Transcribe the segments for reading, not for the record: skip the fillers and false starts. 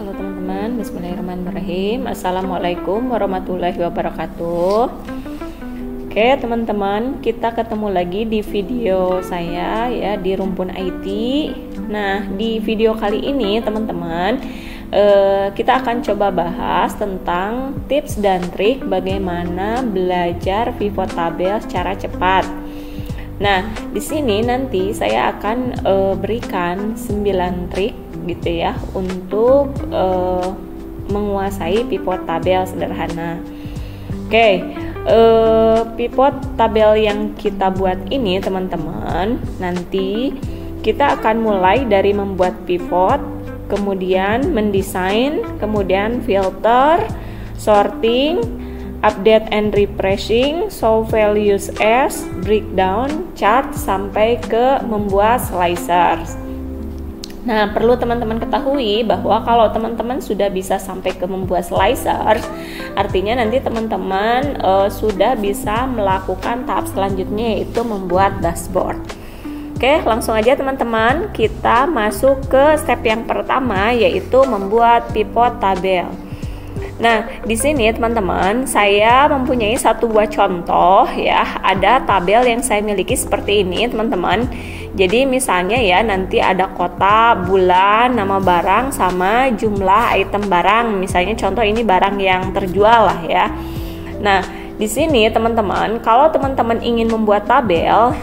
Halo teman-teman, bismillahirrahmanirrahim. Assalamualaikum warahmatullahi wabarakatuh. Oke teman-teman, kita ketemu lagi di video saya ya di Rumpun IT. Nah, di video kali ini teman-teman, kita akan coba bahas tentang tips dan trik bagaimana belajar pivot tabel secara cepat. Nah, di sini nanti saya akan berikan 9 trik gitu ya untuk menguasai pivot tabel sederhana. Oke, pivot tabel yang kita buat ini teman-teman, nanti kita akan mulai dari membuat pivot, kemudian mendesain, kemudian filter, sorting, update and refreshing, show values as, breakdown, chart, sampai ke membuat slicers. Nah, perlu teman-teman ketahui bahwa kalau teman-teman sudah bisa sampai ke membuat slicers, artinya nanti teman-teman sudah bisa melakukan tahap selanjutnya, yaitu membuat dashboard. Oke, langsung aja teman-teman, kita masuk ke step yang pertama, yaitu membuat pivot tabel. Nah, di sini teman-teman, saya mempunyai satu buah contoh ya, ada tabel yang saya miliki seperti ini teman-teman. Jadi misalnya ya, nanti ada kota, bulan, nama barang, sama jumlah item barang. Misalnya contoh ini barang yang terjual lah ya. Nah, di sini teman-teman, kalau teman-teman ingin membuat tabel,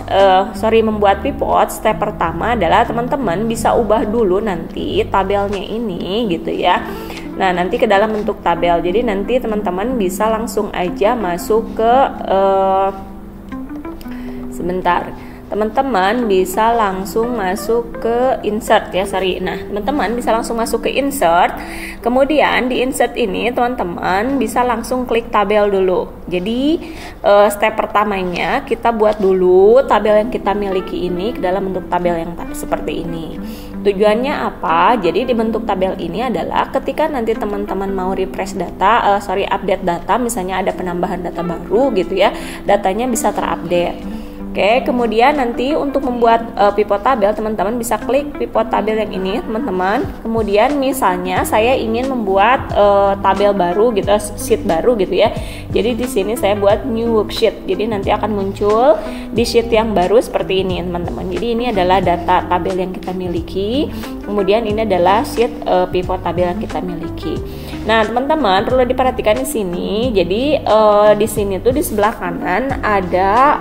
membuat pivot, step pertama adalah teman-teman bisa ubah dulu nanti tabelnya ini gitu ya. Nah, nanti ke dalam bentuk tabel. Jadi nanti teman-teman bisa langsung aja masuk ke teman-teman bisa langsung masuk ke insert ya, Nah, teman-teman bisa langsung masuk ke insert. Kemudian di insert ini teman-teman bisa langsung klik tabel dulu. Jadi step pertamanya kita buat dulu tabel yang kita miliki ini ke dalam bentuk tabel yang seperti ini. Tujuannya apa? Jadi di bentuk tabel ini adalah ketika nanti teman-teman mau refresh data, update data, misalnya ada penambahan data baru gitu ya, datanya bisa terupdate. Oke, kemudian nanti untuk membuat pivot tabel, teman-teman bisa klik pivot tabel yang ini, teman-teman. Kemudian misalnya saya ingin membuat tabel baru gitu, sheet baru gitu ya. Jadi di sini saya buat new worksheet. Jadi nanti akan muncul di sheet yang baru seperti ini, teman-teman. Jadi ini adalah data tabel yang kita miliki. Kemudian ini adalah sheet pivot tabel yang kita miliki. Nah, teman-teman perlu diperhatikan di sini. Jadi di sini tuh di sebelah kanan ada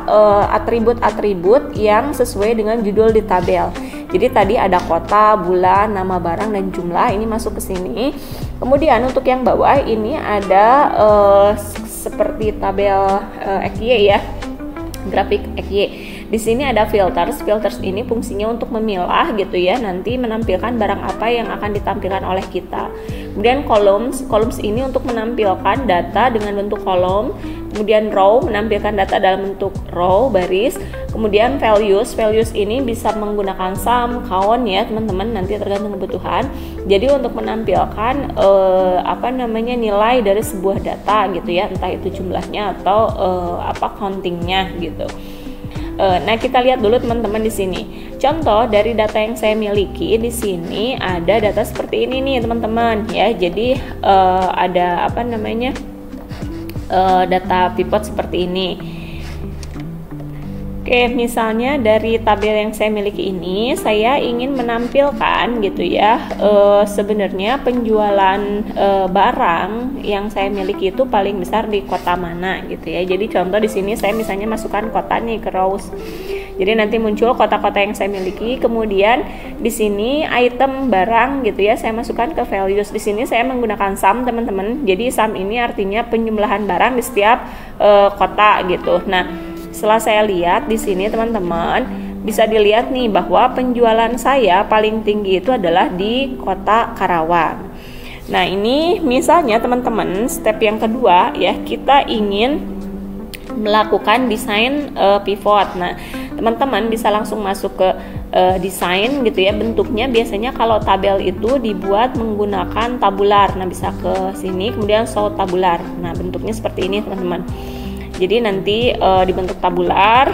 atribut-atribut yang sesuai dengan judul di tabel. Jadi tadi ada kota, bulan, nama barang, dan jumlah, ini masuk ke sini. Kemudian untuk yang bawah ini ada seperti tabel XY ya, grafik XY. Di sini ada filters. Filters ini fungsinya untuk memilah gitu ya, nanti menampilkan barang apa yang akan ditampilkan oleh kita. Kemudian columns ini untuk menampilkan data dengan bentuk kolom. Kemudian row, menampilkan data dalam bentuk row, baris. Kemudian values ini bisa menggunakan sum, count ya teman-teman, nanti tergantung kebutuhan. Jadi untuk menampilkan nilai dari sebuah data gitu ya, entah itu jumlahnya atau countingnya gitu. Nah, kita lihat dulu teman-teman di sini. Contoh dari data yang saya miliki di sini ada data seperti ini nih teman-teman ya. Jadi ada data pivot seperti ini. Oke, misalnya dari tabel yang saya miliki ini, saya ingin menampilkan gitu ya, sebenarnya penjualan barang yang saya miliki itu paling besar di kota mana gitu ya. Jadi contoh di sini saya misalnya masukkan kota nih ke rows. Jadi nanti muncul kota-kota yang saya miliki. Kemudian di sini item barang gitu ya, saya masukkan ke values. Di sini saya menggunakan sum teman-teman. Jadi sum ini artinya penjumlahan barang di setiap kota gitu. Nah, setelah saya lihat di sini teman-teman bisa dilihat nih bahwa penjualan saya paling tinggi itu adalah di kota Karawang. Nah, ini misalnya teman-teman step yang kedua ya, kita ingin melakukan desain pivot. Nah, teman-teman bisa langsung masuk ke desain gitu ya. Bentuknya biasanya kalau tabel itu dibuat menggunakan tabular. Nah, bisa ke sini kemudian show tabular. Nah, bentuknya seperti ini teman-teman. Jadi nanti dibentuk tabular.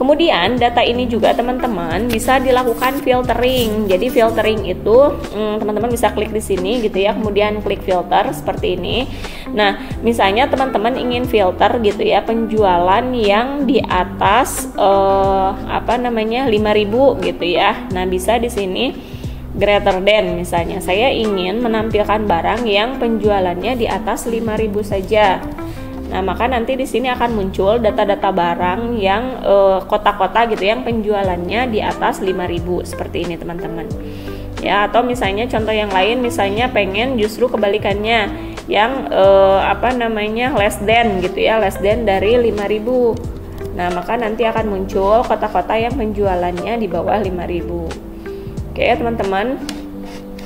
Kemudian data ini juga teman-teman bisa dilakukan filtering. Jadi filtering itu teman-teman bisa klik di sini gitu ya, kemudian klik filter seperti ini. Nah, misalnya teman-teman ingin filter gitu ya penjualan yang di atas 5.000 gitu ya. Nah, bisa di sini greater than, misalnya saya ingin menampilkan barang yang penjualannya di atas 5.000 saja. Nah, maka nanti di sini akan muncul data-data barang yang kota-kota gitu yang penjualannya di atas 5.000 seperti ini teman-teman. Ya, atau misalnya contoh yang lain, misalnya pengen justru kebalikannya yang less than gitu ya, less than dari 5.000. Nah, maka nanti akan muncul kota-kota yang penjualannya di bawah 5.000. Oke, teman-teman.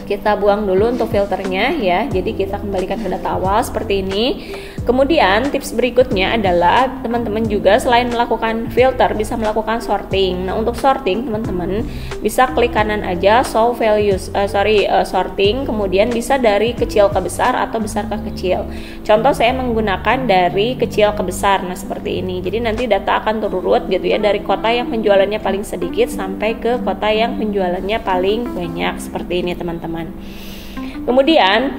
Kita buang dulu untuk filternya ya. Jadi kita kembalikan ke data awal seperti ini. Kemudian tips berikutnya adalah teman-teman juga selain melakukan filter bisa melakukan sorting. Nah, untuk sorting teman-teman bisa klik kanan aja show values, sorting, kemudian bisa dari kecil ke besar atau besar ke kecil. Contoh saya menggunakan dari kecil ke besar. Nah, seperti ini. Jadi nanti data akan terurut gitu ya dari kota yang penjualannya paling sedikit sampai ke kota yang penjualannya paling banyak seperti ini teman-teman. Kemudian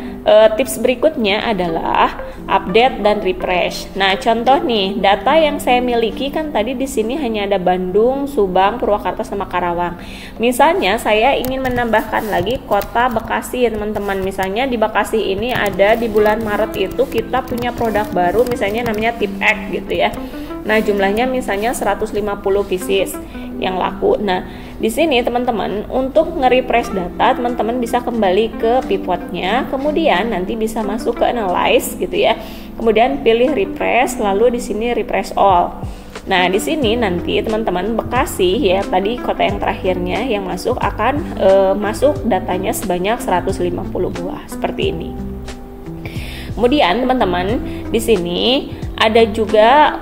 tips berikutnya adalah update dan refresh. Nah, contoh nih, data yang saya miliki kan tadi di sini hanya ada Bandung, Subang, Purwakarta sama Karawang. Misalnya saya ingin menambahkan lagi kota Bekasi ya teman-teman. Misalnya di Bekasi ini ada di bulan Maret itu kita punya produk baru misalnya namanya Tip X gitu ya. Nah, jumlahnya misalnya 150 pieces yang laku. Nah, di sini teman-teman untuk nge-refresh data teman-teman bisa kembali ke pivotnya, kemudian nanti bisa masuk ke analyze gitu ya. Kemudian pilih refresh, lalu di sini refresh all. Nah, di sini nanti teman-teman Bekasi ya, tadi kota yang terakhirnya yang masuk akan masuk datanya sebanyak 150 buah seperti ini. Kemudian teman-teman di sini ada juga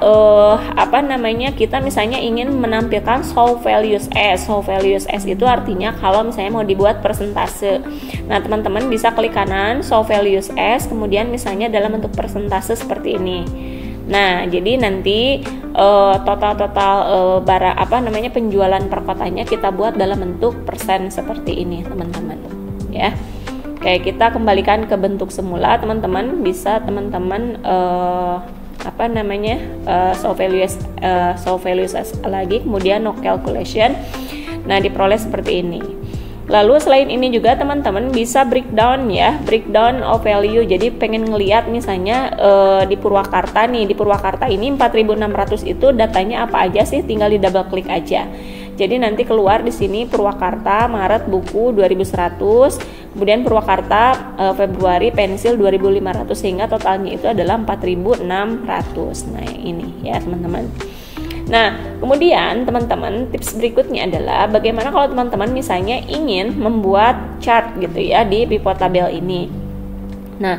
kita misalnya ingin menampilkan show values as. Show values as itu artinya kalau misalnya mau dibuat persentase. Nah, teman-teman bisa klik kanan show values as, kemudian misalnya dalam bentuk persentase seperti ini. Nah, jadi nanti total penjualan per kotanya kita buat dalam bentuk persen seperti ini, teman-teman. Ya. Oke, kita kembalikan ke bentuk semula, teman-teman. Bisa teman-teman show values as lagi, kemudian no calculation. Nah, diperoleh seperti ini. Lalu selain ini juga teman-teman bisa breakdown ya, breakdown of value. Jadi pengen ngelihat misalnya di Purwakarta nih, di Purwakarta ini 4.600 itu datanya apa aja sih, tinggal di double klik aja. Jadi nanti keluar di sini Purwakarta Maret buku 2.100, kemudian Purwakarta Februari pensil 2.500, sehingga totalnya itu adalah 4.600. Nah, ini ya teman-teman. Nah, kemudian teman-teman tips berikutnya adalah bagaimana kalau teman-teman misalnya ingin membuat chart gitu ya di pivot tabel ini. Nah,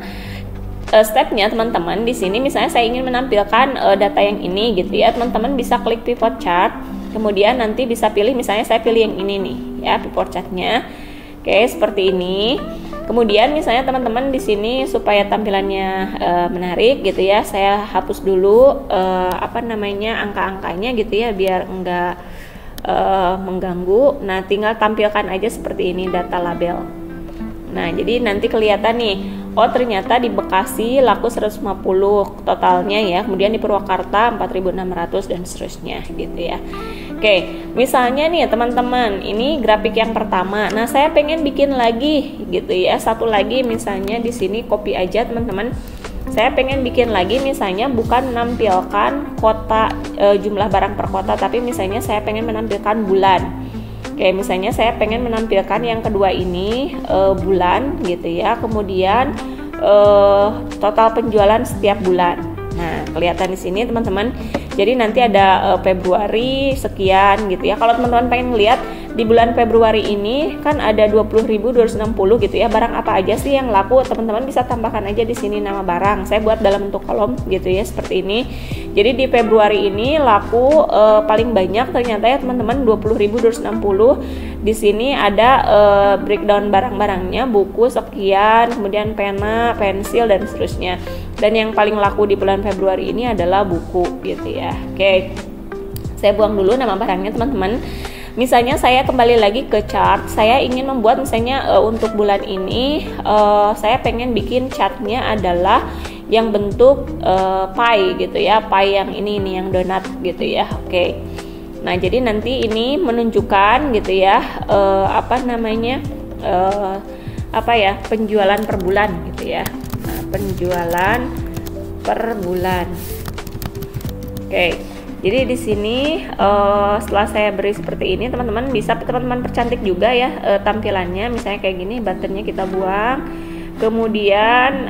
stepnya teman-teman di sini misalnya saya ingin menampilkan data yang ini gitu ya, teman-teman bisa klik pivot chart, kemudian nanti bisa pilih, misalnya saya pilih yang ini nih ya, pivot chartnya. Oke, seperti ini. Kemudian misalnya teman-teman di sini supaya tampilannya menarik gitu ya, saya hapus dulu angka-angkanya gitu ya biar enggak mengganggu. Nah, tinggal tampilkan aja seperti ini data label. Nah, jadi nanti kelihatan nih, oh ternyata di Bekasi laku 150 totalnya ya, kemudian di Purwakarta 4.600 dan seterusnya gitu ya. Oke, misalnya nih teman-teman, ini grafik yang pertama. Nah, saya pengen bikin lagi gitu ya, satu lagi misalnya di sini copy aja teman-teman. Saya pengen bikin lagi misalnya bukan menampilkan kota jumlah barang per kota, tapi misalnya saya pengen menampilkan bulan. Oke, misalnya saya pengen menampilkan yang kedua ini bulan gitu ya, kemudian total penjualan setiap bulan. Nah, kelihatan di sini teman-teman. Jadi nanti ada Februari sekian gitu ya. Kalau teman-teman pengen lihat di bulan Februari ini kan ada 20.260 gitu ya. Barang apa aja sih yang laku? Teman-teman bisa tambahkan aja di sini nama barang. Saya buat dalam bentuk kolom gitu ya, seperti ini. Jadi di Februari ini laku paling banyak ternyata ya teman-teman 20.260. Di sini ada breakdown barang-barangnya, buku sekian, kemudian pena, pensil dan seterusnya. Dan yang paling laku di bulan Februari ini adalah buku gitu ya. Oke. Saya buang dulu nama barangnya teman-teman. Misalnya saya kembali lagi ke chart, saya ingin membuat misalnya untuk bulan ini saya pengen bikin chartnya adalah yang bentuk pie gitu ya, pie yang ini yang donat gitu ya. Oke. Nah jadi nanti ini menunjukkan gitu ya penjualan per bulan gitu ya. Nah, penjualan per bulan. Oke. Jadi di sini setelah saya beri seperti ini, teman-teman bisa teman-teman percantik juga ya tampilannya. Misalnya kayak gini, buttonnya kita buang. Kemudian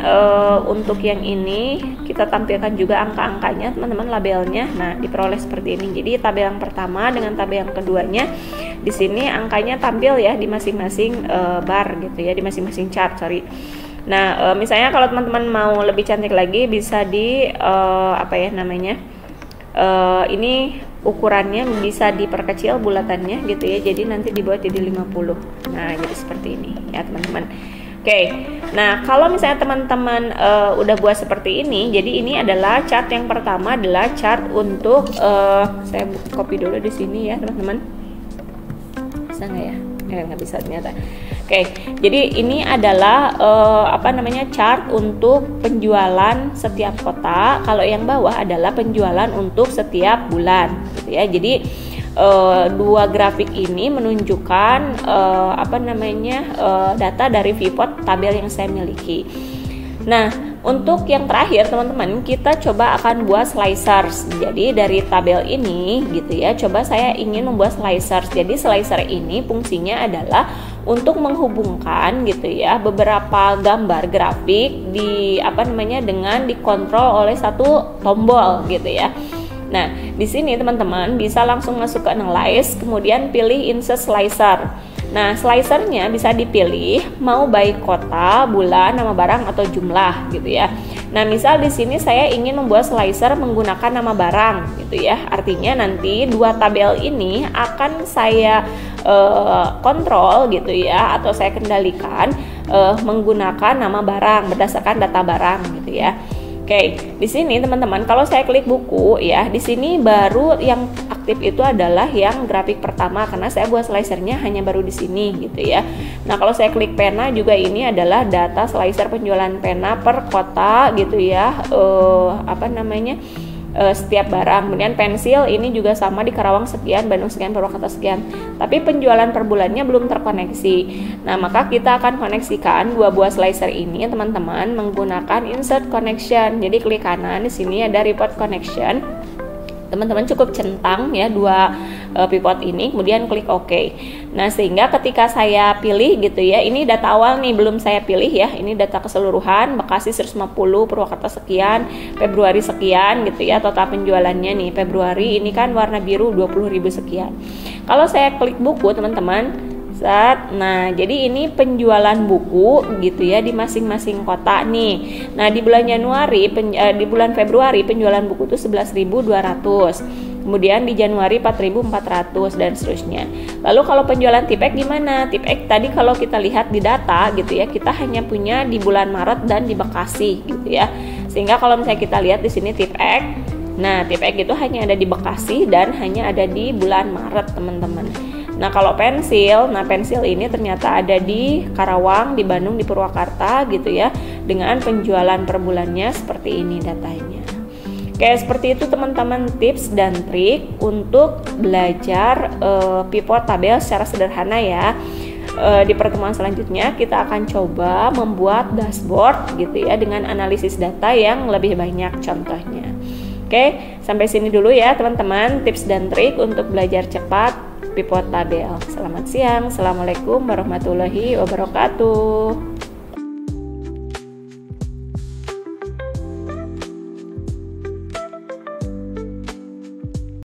untuk yang ini kita tampilkan juga angka-angkanya, teman-teman, labelnya. Nah, diperoleh seperti ini. Jadi tabel yang pertama dengan tabel yang keduanya di sini angkanya tampil ya di masing-masing bar gitu ya, di masing-masing chart, sorry. Nah, misalnya kalau teman-teman mau lebih cantik lagi bisa di ini ukurannya bisa diperkecil bulatannya gitu ya, jadi nanti dibuat jadi 50. Nah jadi seperti ini ya teman-teman. Oke, nah kalau misalnya teman-teman udah buat seperti ini, jadi ini adalah chart yang pertama adalah chart untuk saya copy dulu di sini ya teman-teman. Bisa nggak ya? Nggak bisa ternyata. Oke, jadi ini adalah chart untuk penjualan setiap kota. Kalau yang bawah adalah penjualan untuk setiap bulan, gitu ya. Jadi dua grafik ini menunjukkan data dari VPOT tabel yang saya miliki. Nah, untuk yang terakhir teman-teman, kita coba akan buat slicers. Jadi dari tabel ini gitu ya, coba saya ingin membuat slicers. Jadi slicer ini fungsinya adalah untuk menghubungkan gitu ya beberapa gambar grafik dengan dikontrol oleh satu tombol gitu ya. Nah, di sini teman-teman bisa langsung masuk ke analyze, kemudian pilih insert slicer. Nah, slicernya bisa dipilih mau baik kota, bulan, nama barang atau jumlah gitu ya. Nah, misal di sini saya ingin membuat slicer menggunakan nama barang gitu ya. Artinya nanti dua tabel ini akan saya kontrol gitu ya, atau saya kendalikan menggunakan nama barang berdasarkan data barang gitu ya. Oke, di sini teman-teman kalau saya klik buku ya, di sini baru yang aktif itu adalah yang grafik pertama karena saya buat slicernya hanya baru di sini gitu ya. Nah, kalau saya klik pena juga ini adalah data slicer penjualan pena per kota gitu ya. Setiap barang. Kemudian pensil ini juga sama di Karawang sekian, Bandung sekian, Purwakarta sekian. Tapi penjualan per bulannya belum terkoneksi. Nah, maka kita akan koneksikan dua buah slicer ini teman-teman menggunakan insert connection. Jadi klik kanan, di sini ada report connection. Teman-teman cukup centang ya dua pivot ini, kemudian klik OK. Nah, sehingga ketika saya pilih gitu ya, ini data awal nih belum saya pilih ya, ini data keseluruhan Bekasi 150, Purwakarta sekian, Februari sekian gitu ya, total penjualannya nih Februari ini kan warna biru 20.000 sekian. Kalau saya klik buku teman-teman, nah jadi ini penjualan buku gitu ya di masing-masing kota nih. Nah, di bulan Januari di bulan Februari penjualan buku itu 11.200, kemudian di Januari 4.400 dan seterusnya. Lalu kalau penjualan tipek gimana? Tipek tadi kalau kita lihat di data gitu ya, kita hanya punya di bulan Maret dan di Bekasi gitu ya. Sehingga kalau misalnya kita lihat di sini tipek, nah tipek itu hanya ada di Bekasi dan hanya ada di bulan Maret teman-teman. Nah, kalau pensil, pensil ini ternyata ada di Karawang, di Bandung, di Purwakarta gitu ya, dengan penjualan per bulannya seperti ini datanya. Oke, seperti itu teman-teman tips dan trik untuk belajar pivot tabel secara sederhana ya. Di pertemuan selanjutnya kita akan coba membuat dashboard gitu ya dengan analisis data yang lebih banyak contohnya. Oke, sampai sini dulu ya teman-teman tips dan trik untuk belajar cepat pivot tabel. Selamat siang. Assalamualaikum warahmatullahi wabarakatuh.